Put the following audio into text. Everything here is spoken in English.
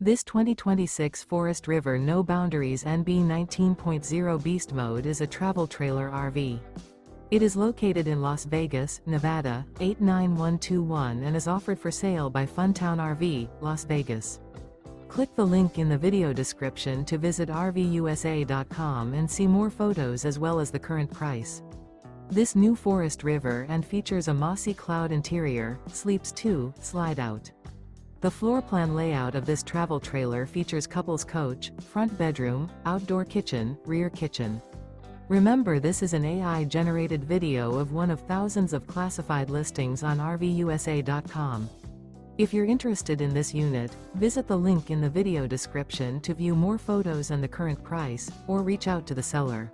This 2026 Forest River No Boundaries NB 19.0 Beast Mode is a travel trailer RV. It is located in Las Vegas, Nevada, 89121 and is offered for sale by Funtown RV, Las Vegas. Click the link in the video description to visit RVUSA.com and see more photos as well as the current price. This new Forest River and features a MOSSY CLOUD interior, sleeps 2, slide out. The floor plan layout of this travel trailer features couples coach, front bedroom, outdoor kitchen, rear kitchen. Remember, this is an AI-generated video of one of thousands of classified listings on RVUSA.com. If you're interested in this unit, visit the link in the video description to view more photos and the current price, or reach out to the seller.